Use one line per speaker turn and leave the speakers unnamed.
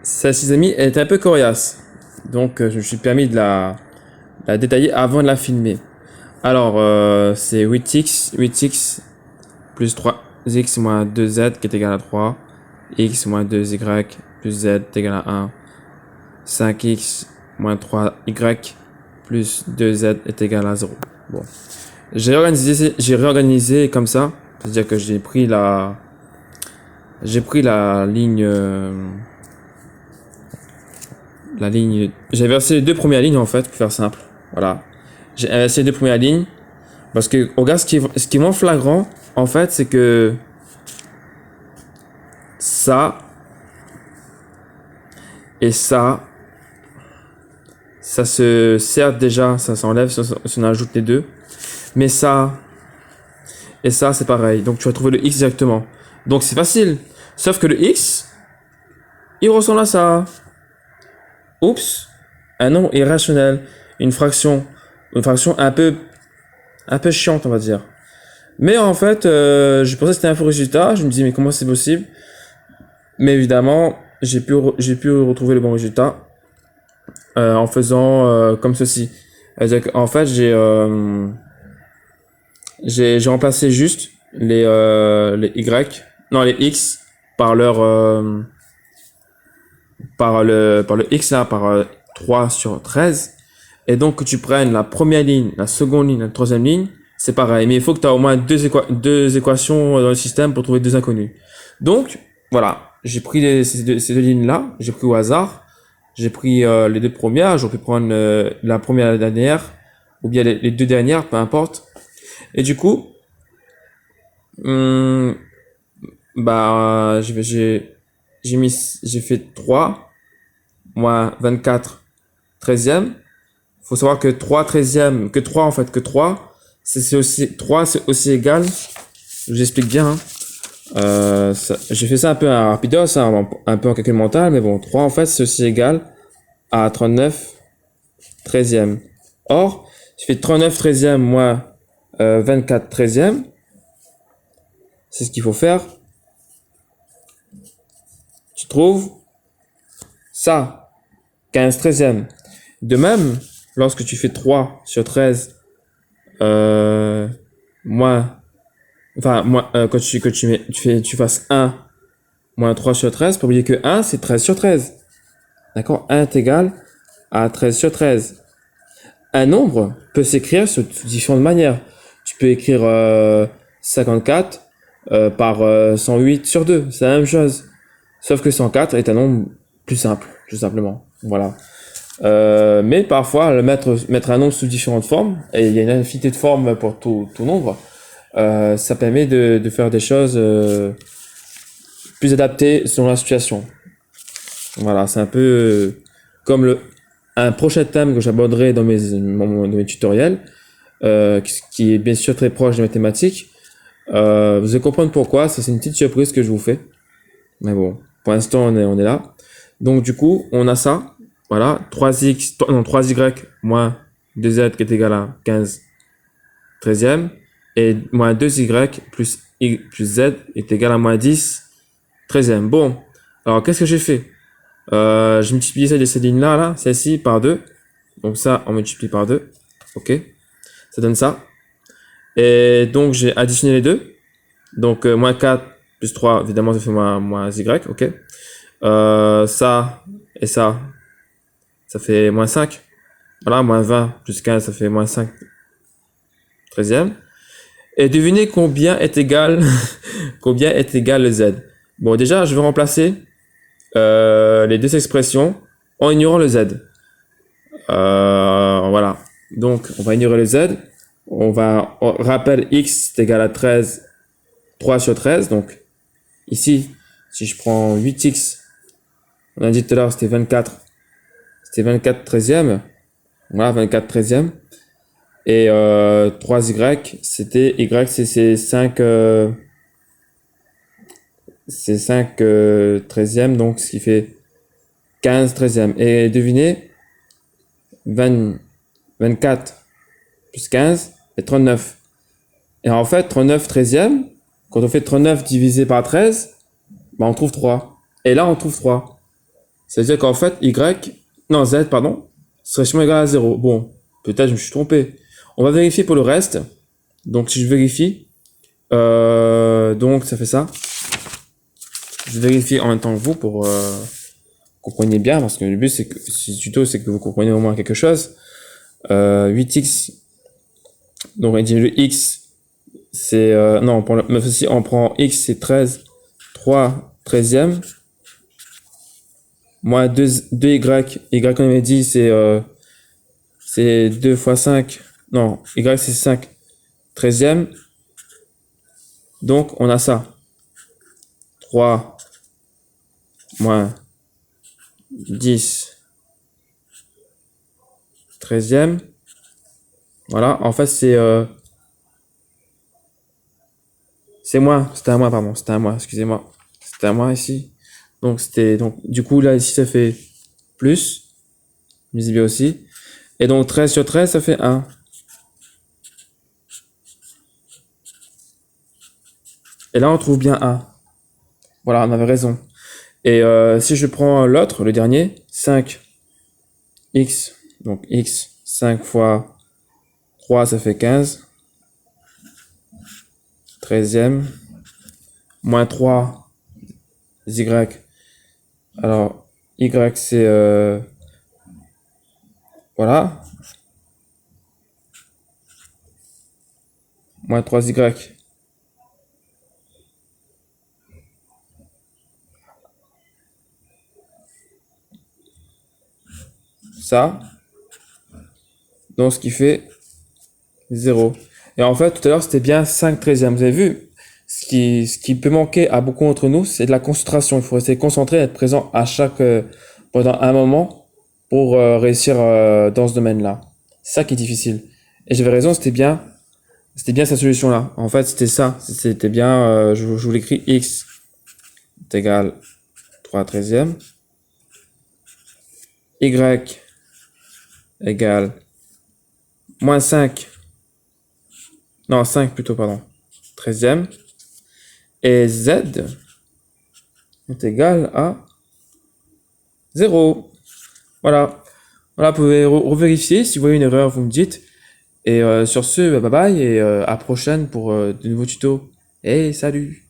celle-ci, les amis, elle est un peu coriace. Donc, je me suis permis de la détailler avant de la filmer. Alors, c'est 8x plus 3x moins 2z qui est égal à 3. X moins 2y plus z est égal à 1. 5x moins 3y plus 2z est égal à 0. Bon. J'ai réorganisé comme ça. C'est-à-dire que j'ai pris la ligne, j'ai inversé les deux premières lignes en fait, pour faire simple. Voilà. J'ai inversé les deux premières lignes. Parce que, regarde, ce qui est moins flagrant, en fait, c'est que ça et ça se sert déjà, ça s'enlève si on ajoute les deux. Mais ça et ça, c'est pareil. Donc, tu vas trouver le x directement. Donc, c'est facile. Sauf que le x, il ressemble à ça. Oups. Un nombre irrationnel. Une fraction un peu chiante, on va dire. Mais en fait, je pensais que c'était un faux résultat. Je me dis, mais comment c'est possible? Mais évidemment, j'ai pu retrouver le bon résultat en faisant comme ceci. En fait, j'ai remplacé juste les y, non les x par par le x là, par 3 sur 13. Et donc que tu prennes la première ligne, la seconde ligne, la troisième ligne, c'est pareil. Mais il faut que tu aies au moins deux équations dans le système pour trouver deux inconnus. Donc, voilà. J'ai pris ces deux lignes-là, j'ai pris au hasard. J'ai pris les deux premières, j'aurais pu prendre la première et la dernière, ou bien les deux dernières, peu importe. Et du coup, hum, bah, j'ai fait 3 moins 24 treizième. Faut savoir que 3 treizième, que 3 en fait, que 3, c'est aussi, 3 c'est aussi égal, je vous explique bien, hein. J'ai fait ça un peu à rapidos, hein, un peu en calcul mental, mais bon, 3 en fait, c'est aussi égal à 39 treizième. Or, je fais 39 treizième moins 24 treizième, c'est ce qu'il faut faire. Tu trouves ça, 15 treizième. De même, lorsque tu fais 3 sur 13, moins, quand tu fasses 1 moins 3 sur 13, pour oublier que 1, c'est 13 sur 13. D'accord? 1 est égal à 13 sur 13. Un nombre peut s'écrire sous différentes manières. Tu peux écrire 54 par 108 sur 2. C'est la même chose. Sauf que 104 est un nombre plus simple, tout simplement. Voilà. Mais parfois, mettre un nombre sous différentes formes, et il y a une infinité de formes pour tout nombre, ça permet de faire des choses plus adaptées selon la situation. Voilà, c'est un peu comme un prochain thème que j'aborderai dans mes tutoriels, qui est bien sûr très proche des mathématiques. Vous allez comprendre pourquoi, ça c'est une petite surprise que je vous fais. Mais bon, pour l'instant on est là. Donc du coup, on a ça. Voilà, 3y moins 2z qui est égal à 15 treizième. Et moins 2y plus z est égal à moins 10 treizième. Bon, alors qu'est-ce que j'ai fait? Je multiplie ces lignes-là, celle-ci par 2. Donc ça, on multiplie par 2. Ok, ça donne ça. Et donc j'ai additionné les deux. Donc moins 4 plus 3, évidemment ça fait moins y. Ok. Ça et ça fait moins 5. Voilà, moins 20 plus 15, ça fait moins 5 treizième. Et devinez combien est égal, combien est égal le z. Bon, déjà, je vais remplacer les deux expressions en ignorant le z. Voilà. Donc, on va ignorer le z. On rappelle x est égal à 13, 3 sur 13. Donc, ici, si je prends 8x, on a dit tout à l'heure, c'était 24 treizième. Voilà, 24 treizième. Et 3y, c'était y, c'est 5, c'est 5 treizième, donc ce qui fait 15 treizième. Et devinez, 24 plus 15 est 39. Et en fait, 39 treizième, quand on fait 39 divisé par 13, bah on trouve 3. Et là, on trouve 3. C'est-à-dire qu'en fait, non, z, pardon, serait sûrement égal à 0. Bon, peut-être je me suis trompé. On va vérifier pour le reste. Donc, si je vérifie, donc ça fait ça. Je vérifie en même temps que vous pour compreniez bien, parce que le but, c'est que, si tuto, c'est que vous compreniez au moins quelque chose. 8x, donc on dit le x, c'est, non, on prend x, c'est 13, 3 13e, moins 2y, y on avait dit, c'est 2 fois 5, non, y c'est 5, 13e, donc on a ça, 3 moins 10, 13e, voilà, en fait c'est moi, c'était à moi, pardon, c'était à moi, excusez-moi, c'était à moi ici, donc du coup là ici ça fait plus, visible aussi, et donc 13 sur 13 ça fait 1. Et là on trouve bien 1. Voilà, on avait raison. Et si je prends l'autre, le dernier, 5x, donc x, 5 fois 3 ça fait 15, 13e, moins 3, y, alors y c'est, voilà, moins 3y, ça, donc ce qui fait 0. Et en fait, tout à l'heure, c'était bien 5 13e. Vous avez vu, ce qui peut manquer à beaucoup d'entre nous, c'est de la concentration. Il faut rester concentré, être présent à pendant un moment pour réussir dans ce domaine-là. C'est ça qui est difficile. Et j'avais raison, c'était bien cette solution-là. En fait, c'était ça. C'était bien, je vous l'écris, x est égal 3 13e, y égale moins 5, non 5 plutôt, pardon, 13e, et z est égal à 0. Voilà. Voilà, vous pouvez revérifier. Si vous voyez une erreur, vous me dites. Et sur ce, bye bye et à prochaine pour de nouveaux tutos. Et salut!